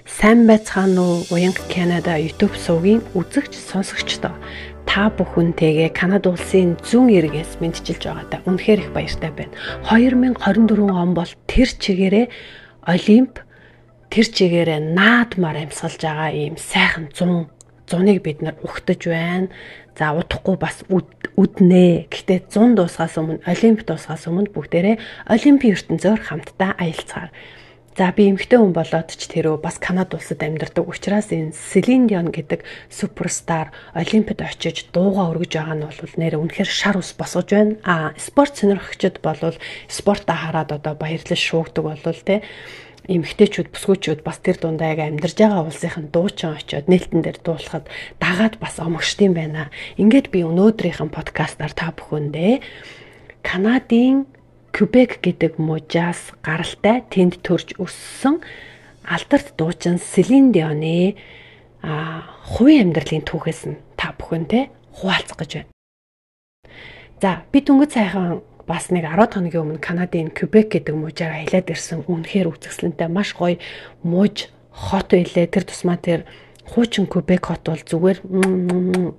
Сайн байцгаана уу? Уянга Канада YouTube сувгийн үзэгч сонсогчдоо. Та бүхэнтэйгээ Канада улсын зүүн эргээс мэдчилж байгаадаа үнэхээр их баяртай байна. 2024 он бол тэр чигээрээ Олимп, тэр чигээрээ наадмаар амьсгалж байгаа ийм сайхан 100-ыг бид нар ухтаж байна. За удахгүй бас үднэ. Гэхдээ 100 дуусгаас өмнө, Олимп дуусгаас өмнө бүгдээрээ Олимпийн ертөнцөөр хамтдаа аялцгаар. За би эмэгтэй хүн болоод ч тэрөө бас Канада улсад амьдардаг учраас энэ Селин Дион гэдэг суперстар Олимпиад очиж дуугаа өргөж байгаа нь бол нэр үнэхээр шар ус босгож байна. Спорт сонирхогчд бол спортаа хараад одоо баярлал шуугдаг болвол те эмэгтэйчүүд бүсгүйчүүд бас тэр дундаа яг амьдарж байгаа улсынхын дуучин очиод нээлтэн дээр дуулахад дагаад бас омогшдсан байна. Ингээд би өнөөдрийнхэн подкастаар та бүхэндээ Канадын Quebec гэдэг мужаас гаралтай тэнд төрж өссөн алдарт дуучин Селин Дионы хувийн амьдралын түүхээс нь та бүхэнтэй хуваалцах гэж байна. За би дөнгөж сайхан бас нэг 10 хоногийн өмнө Канадын Quebec гэдэг мужаар аялаад ирсэн. Үнэхээр үзэсгэлэнтэй маш гоё муж хот байлээ. Тэр тусмаа тэр хуучин Quebec хот бол зүгээр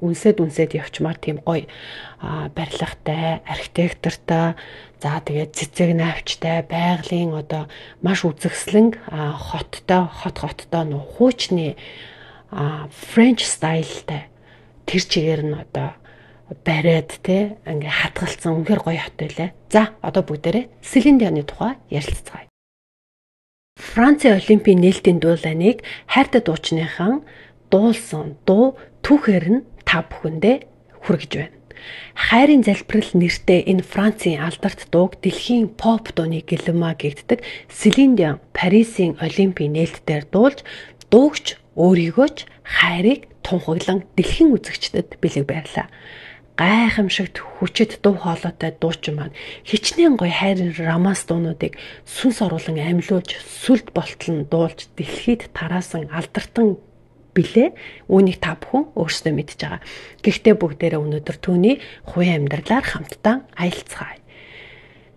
үнсэд явчмаар тийм гоё барилгатай, архитектортой, за тэгээд цэцэг навчтай, байгалийн одоо маш үзэсгэлэн хоттой хуучны French стайлтай тэр чигээр нь одоо бариад те ингээ хатгалцсан үнэхээр гоё хот байлаа. За одоо бүгдээрээ Селин Дионы тухай ярилцгаая. Францын Олимпийн нээлтийн дуулааныг хайртай дуучныхан дуулсан дуу түүхээр нь та бүхэндээ хүргэж байна. Хайрын залбирал нэртэй энэ Францын алдарт дууг дэлхийн поп дууны гэлэмаа гэгддэг Селин Дион Парисын Олимпийн нээлтээр дуулж дуугч өөрийгөө ч хайрыг тунхаглан дэлхийн үзэгчдэд бэлэг байрлаа. Гайхамшигт хүчит дуу хоолойтой дуучин маань хичнээн гоё хайрын романс дуунуудыг сүнс оруулан амьлуулж сүлд болтол нь дуулж дэлхийд тараасан алдартан билээ. Үүнийг та бүхэн өөрсдөө мэдж байгаа. Гэхдээ бүгдээрээ өнөөдөр түүний хувийн амьдралаар хамтдаа аялцгаая.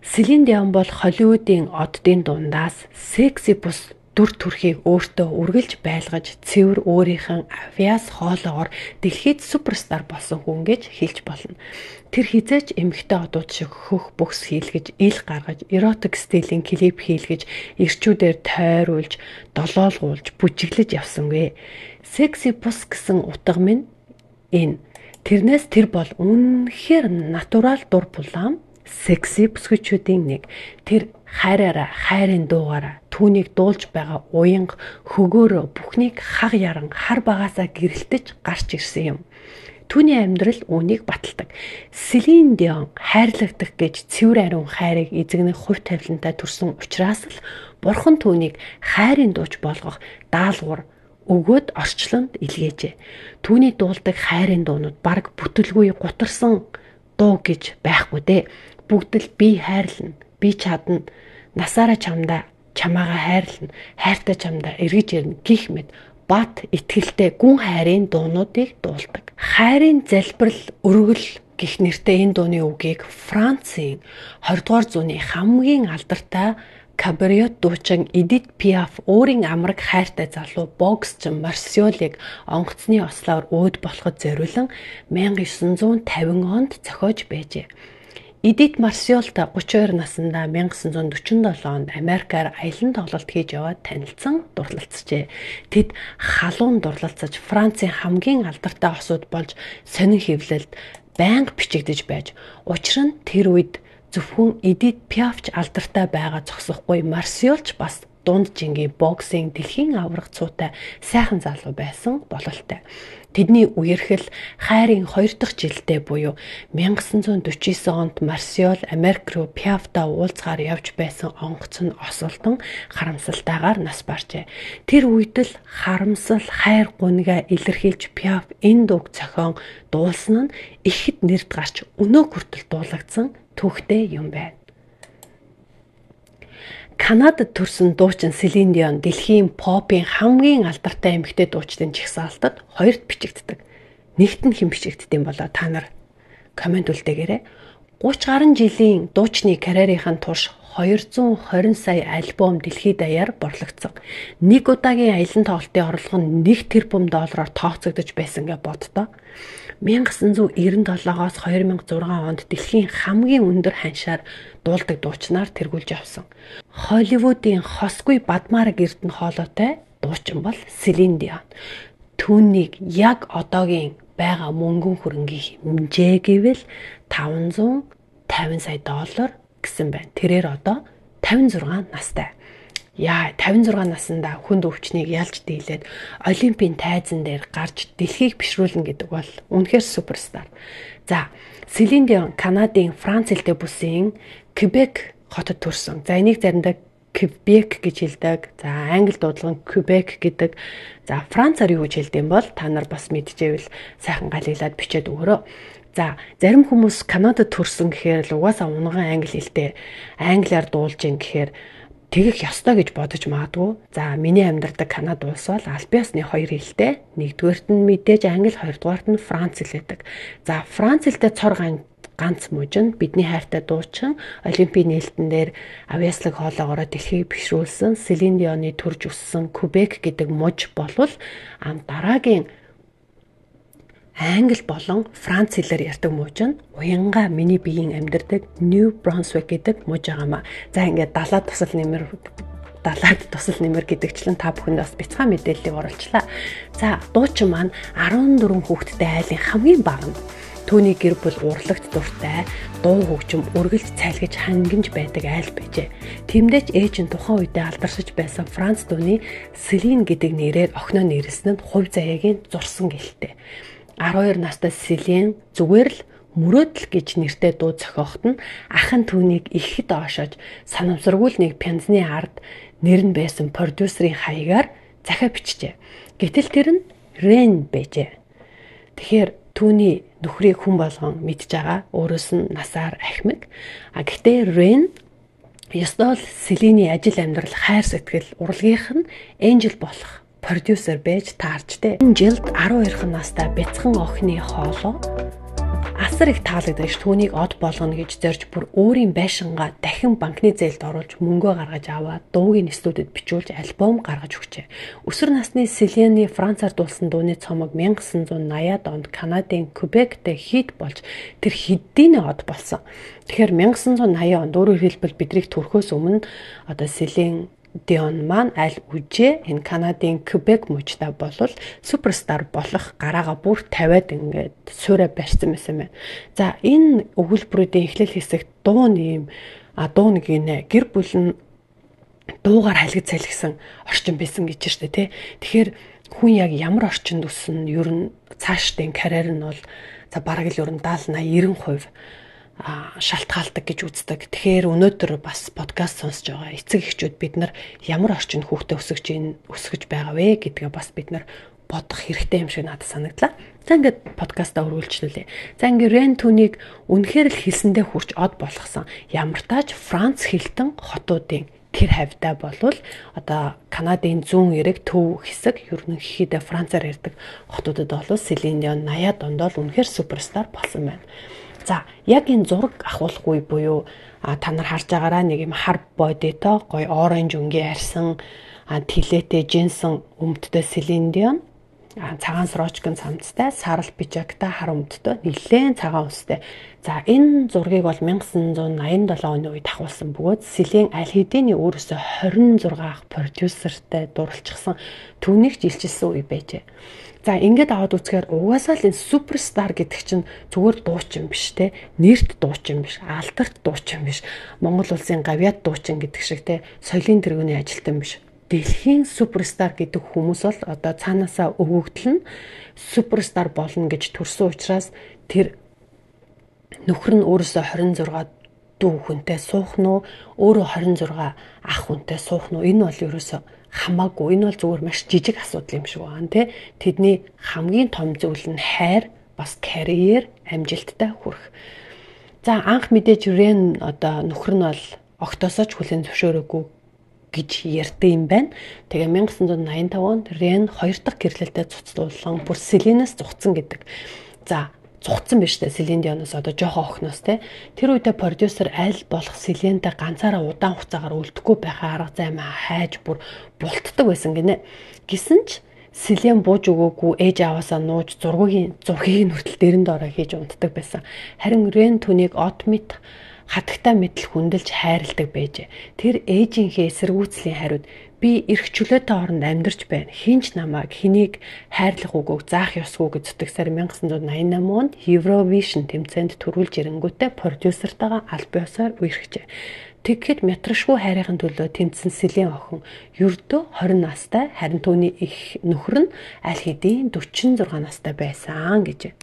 Селин Дион бол Холливуудын оддын дундаас секси бус дүр төрхийг өөртөө үргэлж байлгаж цэвэр өөрийнх нь авиас хоолоогоор дэлхийд суперстар болсон хүн гэж хэлж болно. Тэр хизээч эмэгтэй одууд шиг хөх бөхс хийлгэж, ил гаргаж, эротик стилийн клип хийлгэж, ирчүүдээр тойруулж, долоолгуулж, бүжиглэж явсангүй. Секси бус гэсэн утга минь энэ. Тэрнээс тэр бол үнэхээр натурал дур булаам секси бүсгүйчүүдийн нэг. Тэр хайраараа, хайрын дуугаараа түүнийг дуулж байгаа уянга хөгөөрөө бүхнийг хаг яран хар багаасаа гэрэлтэж гарч ирсэн юм. Түүний амьдрал үүнийг баталдаг. Селин Дион хайрлагдах гэж цэвэр ариун хайрыг эзэгнэх хувь тавилантай төрсөн учраас л бурхан түүнийг хайрын дууч болгох даалгавар өгөөд орчлонд илгээжээ. Түүний дуулдаг хайрын дуунууд баг бүтэлгүй гутарсан дуу гэж байхгүй дээ. Бүгд л би хайрлана, би чадна, насаараа чамаагаа хайрлана, хайртай чамдаа эргэж ирнэ гэх мэт бат итгэлтэй гүн хайрын дуунуудыг дуулдаг. Хайрын залбирал өргөл гэх нэртэй энэ дууны үгийг Францын 20 дугаар зууны хамгийн алдартай кабаret дуучин Эдит Пиаф өөрийн амраг хайртай залуу боксчин Марсиолыг онгоцны ослоор өөд болоход зориулан 1950 онд зохиож байжээ. Эдит Марсиолтой 32 наснда 1947 онд Америкаар аялан тоглолт хийж яваад танилцсан дурлалцжээ. Тэд халуун дурлалцаж Францын хамгийн алдартай хосууд болж сонин хөвлөлд байнга бичигдэж байж, учир нь тэр үед зөвхөн Эдит Пиафч алдартай байгаа зогсохгүй Марсиолч бас дунд жингийн боксинг дэлхийн аврах цуутай сайхан залуу байсан бололтой. Тэдний үерхэл хайрын 2 дахь жилдээ буюу 1949 онд Марсиол Америк руу Пиафтай уулзгаар явж байсан онгоц нь осолдон харамсалтайгаар нас баржээ. Тэр үед л харамсал хайр гунгаа илэрхийлж Пиаф энэ дууг зохион дуулсан нь ихэд нэрд гарч өнөө хүртэл дуулагдсан түүхтэй юм байна. Канадад төрсэн дуучин Селин Дион дэлхийн попын хамгийн алдартай эмэгтэй дуучдын жагсаалтад хоёрт бичигддэг. Нэгт нь хэн бичигддэм болоо та нар комент үлдээгээрэй. 30 гаруй жилийн дуучны карьерийнхэн турш 220 сая альбом дэлхийд даяар борлогдсон. Нэг удаагийн аялан тоглолтын орлого нь $1 тэрбум тооцогдож байсан гэж боддоо. 1997-оос 2006 онд дэлхийн хамгийн өндөр ханшаар дуулдаг дуучнаар тэргүүлж явсан. Холливуудын хосгүй бадмаараг эрдэнэ хоолойтой дуучин бол Селин Дион. Түүнийг яг одоогийн байгаа мөнгөн хөрөнгийн хэмжээ гэвэл $550 сая гэсэн байна. Тэрээр одоо 56 настай. 56 наснда хүнд өвчнийг ялж дийлээд Олимпийн тайзан дээр гарч дэлхийг бишрүүлнэ гэдэг бол үнэхээр суперстар. За, Селин Дион Канадын Франц хэлтэй бүсийн Quebec хотод төрсөн. За, энийг заримдаа Quebec гэж хэлдэг. За, англи дуудлага нь Quebec гэдэг. За, Францаар юу гэж хэлдэм бол та нар бас мэдчихэвэл сайхан галиглаад бичээд өгөрөө. За, зарим хүмүүс Канадад төрсөн гэхээр л угаасаа унган англи хэлтэй англиар дуулж ин гэхээр тэгэх ёстой гэж бодож магадгүй. За, миний амьдардаг Канада улс бол аль биесны хоёр хэлтэй. Нэгдүгээрт нь мэдээж англи, хоёрдугаарт нь франц хэл байдаг. За, франц хэлтэй цор ганц мужин бидний хайртай дуучин Олимпийн нээлтэн дээр авьяаслаг хоолоогоор дэлхийг бишрүүлсэн Селин Дионы төрж өссөн Quebec гэдэг муж болвол дараагийн англи болон франц хэлээр ярьдаг мууч нь уянга миний биеийн амьдардаг New Brunswick гэдэг мууч байгаамаа. За, ингээд далаад тусал нэмэр гэдэгчлэн та бүхэнд бас бяцхан мэдээллийг оруулчлаа. За, дуучин маань 14 хүүхэдтэй айлын хамгийн бага нь. Түүний гэр бүл урлагт дуртай, дуу хөгжим, үргэлж цайлгаж хангамж байдаг айл байжээ. Тиймдээч ээж нь тухайн үедээ алдаршиж байсан Франц дууны Селин гэдэг нэрээр охиноо нэрсэн нь хувь заяагийн зурсан гэлтэй. 12 настай Селин зүгээр л мөрөөдөл гэж нэртэй дуу зохиоход нь ах нь түүнийг ихэд оошож санамсаргүй нэг пянзны ард нэр нь байсан продюсерийн хаягаар захиа бичжээ. Гэтэл тэр нь Рен байжээ. Тэгэхээр түүний нөхрийг хүн болгон мэдж байгаа. Өөрөөс нь насаар ахмиг. Гэхдээ Рен ёстой л Селиний ажил амьдрал, хайр сэтгэл, урлагийнх нь Энжел болох продюсер байж таарчтэй. Энэ жилд 12 настай бяцхан охины хоолоо асар их таалагдаж түүнийг од болгоно гэж зорж бүр өөрийн байшингаа дахин банкны зээлд оруулж мөнгөө гаргаж аваад дуугийн студид бичүүлж альбом гаргаж өгчээ. Өсвөр насны Селины Францаар дуулсан дууны цомог 1980-ад онд Канадын Quebecтэй хит болж тэр хэдийнэ од болсон. Тэгэхээр 1980 онд өөрөөр хэлбэл бидрийг төрхөөс өмнө одоо Селин Дион маань аль үжээ энэ Канадын Quebec мужтай болвол суперстар болох гараага бүр тавиад ингээд суурэ барьсан байсан байна. За, энэ өгүүлбэрүүдийн эхлэл хэсэгт дуу нэг гинэ гэр бүл нь дуугаар халигд салхисан орчин байсан гэж штэ тий. Тэгэхээр хүн яг ямар орчинд өссөн ер нь цаашдын карьер нь бол за бараг л ер нь 70-80-90% шалтгаалдаг гэж үздэг. Тэгэхээр өнөөдөр бас подкаст сонсож байгаа эцэг эхчүүд бид нар ямар орчинд хүүхдээ өсгөж байгаа вэ гэдгээ бас бид нар бодох хэрэгтэй юм шиг надад санагдлаа. За, ингээд подкастаа өргүүлжлүүлээ. За, ингээд Рен түүнийг үнэхээр л хэлсэндээ хүрч од болгосон. Ямар тааж Франц хэлтэн хотуудын тэр хавьтай болвол одоо Канадын зүүн эрэг төв хэсэг ерөнхийдөө Францаар ярьдаг хотуудад болвол Селин Дион 80-аад онд бол үнэхээр суперстар болсон байна. За, яг энэ зураг ахуулахгүй буюу та нар харж байгаараа нэг юм хар бодитой гоё оранж өнгийн арьсан тилээтэй жинсэн өмдтэй Селин Дион цагаан срочкын цамцтай сарал пижактай хар өмдтэй нэлээд цагаан устай. За, энэ зургийг бол 1987 оны үед ахуулсан бөгөөд Селин аль хэдийн өөрөөсөө 26 ах продюсертэй дурлцсан түүнийг жилчилсэн үе байжээ. За, ингээд аваад үзэхээр угаасаа л энэ суперстар гэдэг чинь зүгээр дуучин биш те. Нэрт дуучин биш, алдарт дуучин биш. Монгол улсын гавьяат дуучин гэдэг шиг те. Соёлын тэргүүний ажилтан биш. Дэлхийн суперстар гэдэг хүмүүс бол одоо цаанаасаа өгөгдөл нь суперстар болно гэж төрсөн учраас тэр нөхөр нь өөрөөсөө 26 дүү хүнтэй суух нь уу, өөрөө 26 ах хүнтэй суух нь уу, энэ бол ерөөсөө хамаагүй. Энэ бол зүгээр маш жижиг асуудал юм шиг байна тий. Тэдний хамгийн том зүйл нь хайр, бас карьер, амжилттай хүрэх. За, анх мэдээж Рен одоо нөхөр нь бол огтосооч хүлээн зөвшөөрөөгүй гэж ярьдаг юм байна. Тэгээ 1985 онд Рен 2 дахь гэрлэлтэд цуцлуулсан бүр Селинээс зугцсан гэдэг. За, цугцсан биз дээ Селин Дионоос одоо жоохон охноос те. Тэр үедээ продюсер аль болох Селинтэй ганцаараа удаан хугацаагаар үлдэхгүй байхаа арга займаа хайж бүр бултдаг байсан гинэ. Гэсэн ч Селин бууж өгөөгүй ээж аваасаа нууж зургийг хүртэл дэрэнд ороо хийж унтдаг байсан. Харин Рен түүнийг отмит хатагтай мэдл хүндэлж хайрладаг байжээ. Тэр ээжийнхээ эсэргүүцлийн хариуд би эрх чөлөөтэй оронд амьдарч байна. Хинч намайг хэнийг хайрлах үгөө заах ёсгүй гэж зүтгэсээр 1988 онд Eurovision тэмцээнд төрүүлж ирэнгүүтээ продюсертайгаа аль биесээр үерхжээ. Тэгэхэд мэтрашгүй хайрын төлөө тэмцсэн Селин охин ердөө 20 настай, харин түүний их нөхөр нь аль хэдийн 46 настай байсан гэж.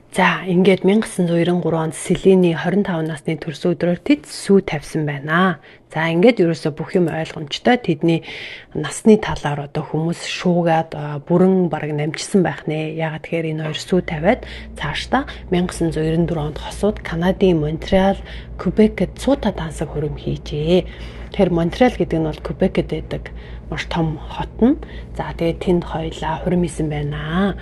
За ингээд 1993 онд Селиний 25 насны төрсөн өдрөөр тэд сүү тавьсан байна. За ингээд ерөөсө бүх юм ойлгомжтой. Тэдний насны талаар одоо хүмүүс шуугаад бүрэн бараг намжсан байх нэ. Ягаад тэгэхээр энэ хоёр сүү тавиад цаашдаа 1994 онд хосууд Канадын Монтреал, Квебекэд цуута дансаг хөрөм хийжээ. Тэгэхээр Монтреал гэдэг нь бол Квебекэд байдаг маш том хот нь. За тэгээд тэнд хоёлаа хурим хийсэн байна.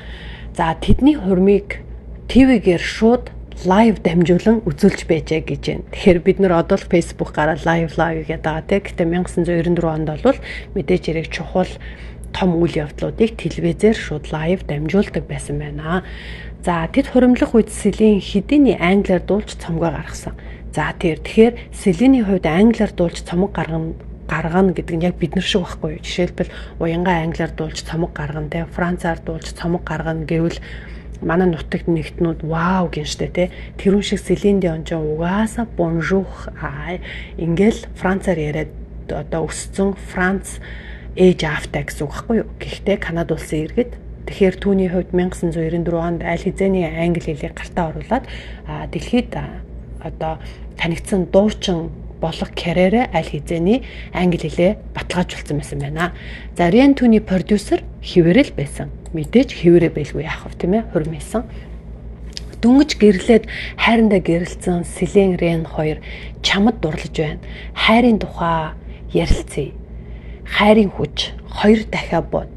За тэдний хуримыг ТV-гээр шууд лайв дамжуулан үзүүлж байжээ гэж байна. Тэгэхээр бид нар одоо л Facebook гараа лайв гэдэг байгаа те. Гэтэ 1994 онд бол мэдээж хэрэг чухал том үйл явдлуудыг телевизээр шууд лайв дамжуулдаг байсан байна. За тэд хуримлах үед Селин хэдийний англиар дуулж цомгоо гаргасан. За тэгэхээр Селиний хувьд англиар дуулж цомог гаргана гэдэг нь яг бид нар шиг байхгүй юу? Жишээлбэл уянгаа англиар дуулж цомог гаргана те. Францаар дуулж цомог гаргана гэвэл манай нутагт нэгтнүүд вау гинштэй те. Тэрүүн шиг Селин Дион ч угаасаа бонжур ингээл Францаар яриад одоо өссөн Франц ээж аавтай гэсэн үг байхгүй юу? Гэхдээ Канада улсын иргэд тэгэхээр түүний хувьд 1994 онд аль хэзээний англи хэлийг гартаа оруулаад дэлхийд одоо танигдсан дуучин болох карьераа аль хэзээний англи хэлээ баталгаажуулсан байсан байна. За Рен түүний продюсер хിവэрэл байсан. Мэдээж хിവэрэ байлгүй яах вэ тийм ээ хурмийсан. Дөнгөж гэрлээд хайрандаа гэрэлцэн Селин Рен хоёр чамд дурлаж байна. Хайрын тухай ярилцъя. Хайрын хүч хоёр дахиад бод.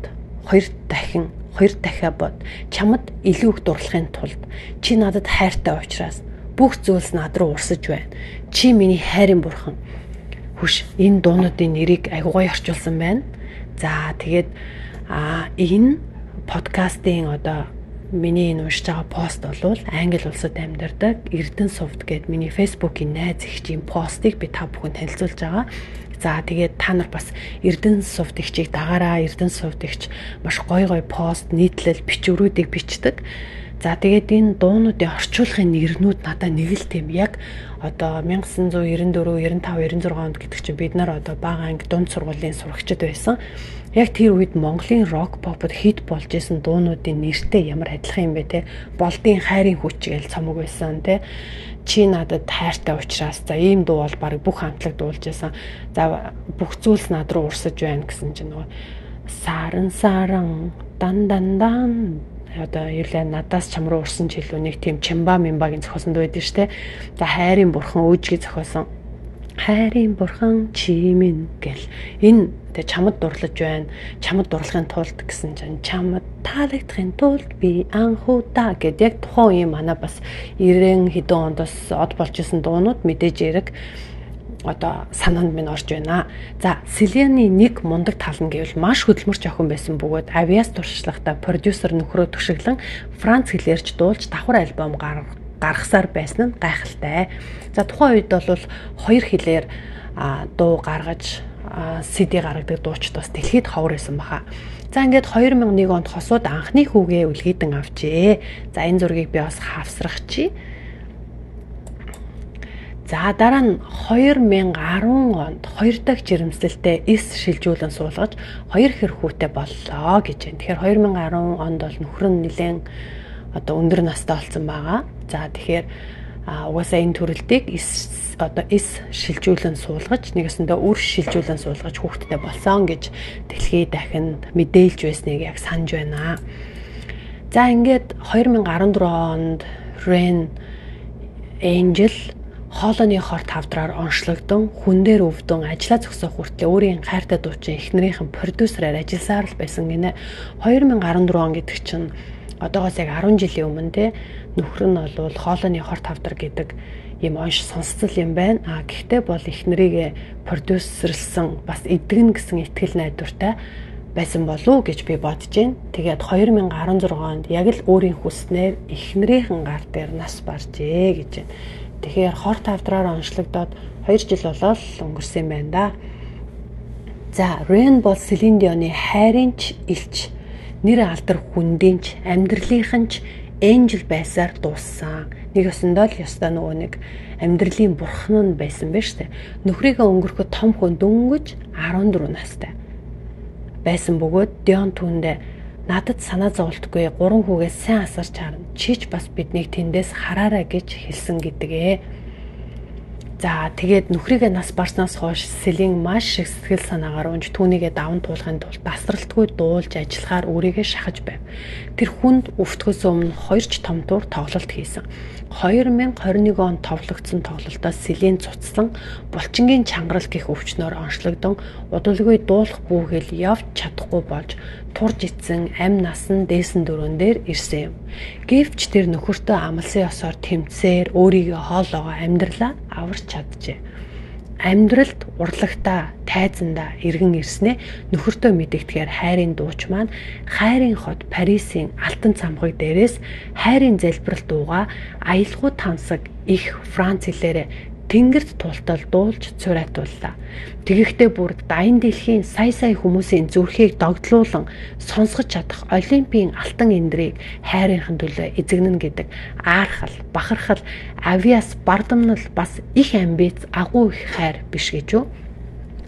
Чамд илүү их дурлахын тулд чи надад хайртай учраас бүх зүйлс над руу урсаж байна. Чи миний хайрын бурхан. Хүш энэ дуунуудын нэрийг агуугай орчуулсан байна. За тэгээд энэ подкастын одоо миний энэ уншиж байгаа пост бол англи улсад амьдардаг Эрдэнэсувд гээд миний фэйсбүүкийн найз ихчийн постыг би та бүхэнд танилцуулж байгаа. За тэгээд та нар бас Эрдэнэсувд ихчийг дагаараа. Эрдэнэсувд ихч маш гой пост, нийтлэл, бичвэрүүдийг бичдэг. За тэгээд энэ дуунуудын орчуулгын нэрнүүд надад нэг л тийм яг одоо 1994, 95, 96 онд гэдэг чинь бид нар одоо бага анги дунд сургуулийн сурагчид байсан. Яг тэр үед Монголын рок попод хит болж исэн дуунуудын нэртэй ямар адилхан юм бэ те. Болдын хайрын хүч гэж цомог байсан те. Чи надад хайртай учраас за ийм дуу бол баг бүх хамтлаг дуулж байсан. За бүх зүйлс над руу урсаж байна гэсэн чинь нөгөө саран дан одоо юулаа надаас чам руу урсан ч илүү нэг тийм чимба мимбагийн зохиосон дуу байдаг штэ. За хайрын бурхан өөжгийг зохиосон. Хайрын бурхан чи минь гэл энэ тэг чамд дурлаж байна. Чамд дурлахын тулд гэсэн чинь чамд таалагдахын тулд би анхудаа гэдэг яг тухайн үеийн манай бас 90 хэдэн ондоос од болж исэн дуунууд мэдээж эрэг одоо санаанд минь орж байна. За Селины нэг мундаг тал нь гэвэл маш хөдөлмөрч охин байсан бөгөөд авиас туршлагатай продюсер нөхрөө төшөглөн Франц хэлээрч дуулж давхар альбом гаргасаар байсан нь гайхалтай. За тухайн үед бол хоёр хэлээр дуу гаргаж CD гаргадаг дуучид бас дэлхийд ховор байсан баха. За ингээд 2001 онд хосууд анхны хүүгээ үлгийдэн авчээ. За энэ зургийг би бас хавсрахчи. За дараа нь 2010 онд 2 дахь жирэмслэлтэй эс шилжүүлэн суулгаж 2 хэр хүүтэй боллоо гэж байна. Тэгэхээр 2010 онд бол нөхөр нь нэлээд одоо өндөр настай болсон байгаа. За тэгэхээр угаасаа энэ төрөлтийг эс шилжүүлэн суулгаж нэгэсэндээ үр шилжүүлэн суулгаж хүүхдтэй болсон гэж дэлхий дахинд мэдээлж байсныг яг санаж байна. За ингээд 2014 онд Рен Angel хоолойны хорт хавдраар онцлогдсон хүн дээр өвдөн ажиллаа зогсоох хүртлээр өөрийн хайртай дуучин эхнэрийнхэн продюсераар ажилласаар л байсан гинэ. 2014 он гэдэг чинь Одоогоос яг 10 жилийн өмнө те нөхөр нь бол хоолойны хорт хавдар гэдэг ийм онш сонсцол юм байна. Гэхдээ бол эхнэрийг продюсерлсан бас эдгэн гэсэн итгэл найдвартай байсан болов уу гэж би бодож байна. Тэгээд 2016 онд яг л өөрийн хүснээр эхнэрийнхэн гар дээр нас баржээ гэж байна. Тэгэхээр хорт хавдраар онцлогдоод 2 жил болол өнгөрсөн юм байна да. За, Rain бол Celine Dion-ы хайрын ч элч, нэр алдар хүндийнч, амьдралынхан ч Angel байсаар дууссан. Нэг ёсондоо л ёстой нөгөө нэг амьдралын бурхан нь байсан байж тээ. Нөхрийгөө өнгөрөхөд том хүн дөнгөж 14 настай байсан бөгөөд Dion түүндээ надад санаа зовлтгүй 3 хүүгээс сайн асарч харна. Чич бас биднийг тэндээс хараарай гэж хэлсэн гэдгээ. За тэгээд нөхрийгээ нас барснаас хойш Celine маш их сэтгэл санаагаар унж түүнийгээ даван туулахын тулд тасралтгүй дуулж ажиллахаар өөрийгөө шахаж байв. Тэр хүнд өвтгөөс өмнө 2 ч том тур тоглолт хийсэн. 2021 онд товлогдсон тоглолтоос Celine цуцсан булчингийн чангарал гэх өвчнөөр онцлогдсон удалгүй дуулах бүхэл явж чадахгүй болж турж ицсэн амь насан дээсэн дөрөөн дээр ирсэн юм. Гэвч тэр нөхөртөө амлсан ёсоор тэмцээр өөрийгөө хоолоогоо амьдралаа аварч чаджээ. Амьдралд урлагтаа, тайзандаа иргэн ирснээ нөхөртөө мэдэгдэхээр хайрын дууч маань хайрын хот Парисын алтан цамхаг дээрээс хайрын залбирал дуугаа аялгүй тансаг их Франц хэлээрээ тэнгэрт тултал дуулж цурайтууллаа. Тэгэхдээ бүр дайны дэлхийн сая хүмүүсийн зүрхийг догдлуулан сонсгож чадах Олимпийн алтан эндрийг хайрынхан төлөө эзэгнэн гэдэг аархал, бахархал, авиас, бардамнал бас их амбиц, агуу их хайр биш гэж үү?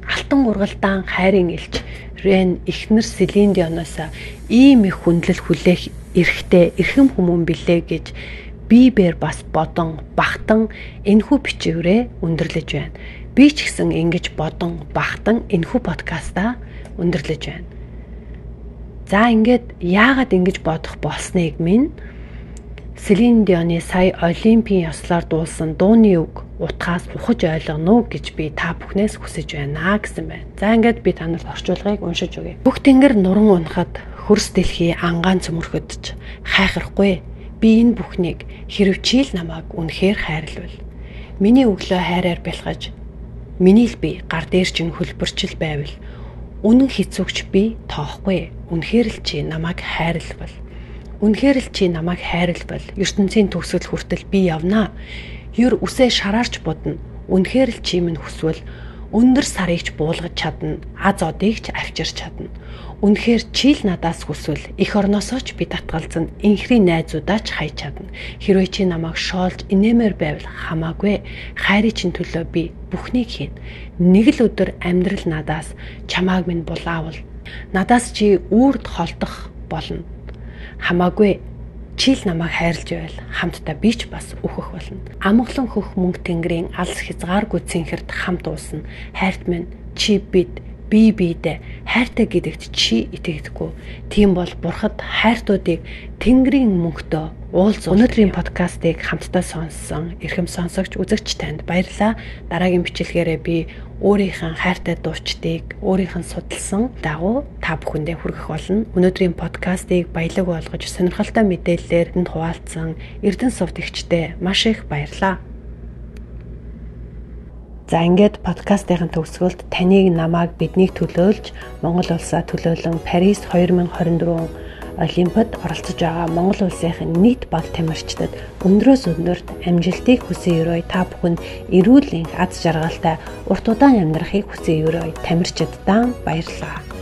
Алтан гургалдаан хайрын элч Rain эхнэр Celine Dion-оос ийм их хүндлэл хүлээх эрхтэй эрхэм хүмүүн билээ гэж бибээр бас бодон бахтан энэхүү бичвэрээ өндөрлөж байна. Би ч гэсэн ингэж бодон бахтан энэхүү подкастаа өндөрлөж байна. За ингээд яагаад ингэж бодох болсныг минь Celine Dion-ы сая Олимпийн ёслоор дуулсан дууны үг утгаас ухаж ойлгоно гэж би та бүхнээс хүсэж байна гэсэн байна. За ингээд би танарт орчуулгыг уншиж өгье. Бүх тэнгэр нуран унахад хөрс дэлхий ангаан цөмөрхөдөж хайхрахгүй. Би энэ бүхнийг хэрв чи л намайг үнэхээр хайрлвал миний өглөө хайраар бэлгэж миний л би гар дээр чинь хөлбөрчл байвал үнэн хэцүүгч би тоохгүй. Үнэхээр л чи намайг хайрлвал ертөнцийн төгсгөл хүртэл би явнаа. Юр үсээ шараарч будна. Үнэхээр л чи минь хүсвэл өндөр сарыг ч буулгаж чадна. Аз одыг ч авчирч чадна. Үнэхээр чи л надаас хүсвэл эх орносоо ч би татгалзан инхрийн найзуудаа ч хайж чадна. Хэрвээ чи намайг шоолж инээмээр байвал хамаагүй. Хайрын чин төлөө би бүхнийг хийнэ. Нэг л өдөр амьдрал надаас чамааг минь булаавал надаас чи үрд холдох болно. Хамаагүй. Чи л намайг хайрлж байвал хамтдаа би ч бас өөхөх болно. Амгалан хөх мөнгө тэнгэрийн алс хязгааргүй цэнхэрт хамт уусна. Хайрт минь чи бид би бидэ хайртай гэдэгт чи итгэдэггүй. Тийм бол бурхад хайртуудыг тэнгэрийн мөнгөдөө уулзуул. Өнөөдрийн подкастыг хамтдаа сонссон эрхэм сонсогч үзэгч танд баярлалаа. Дараагийн бичлэгээрээ би өөрийнхөө хайртай дуучдыг өөрийнх нь судалсан дагуу та бүхэндээ хүргэх болно. Өнөөдрийн подкастыг баялаг болгож сонирхолтой мэдээллээр энд хуваалцсан Эрдэнэ сувдэгчтэй маш их баярлалаа. За ингээд подкастын төгсгөлд таныг намайг биднийг төлөөлж Монгол улсаа төлөөлөн Парис 2024 Олимпиад оролцож байгаа Монгол улсын нийт баг тамирчдад өндрөөс өндөрт амжилтыг хүсэн өрөө та бүхэнд эрүүл энх аз жаргалтай урт удаан амьдрахыг хүсэн өрөө тамирчдаа баярлалаа.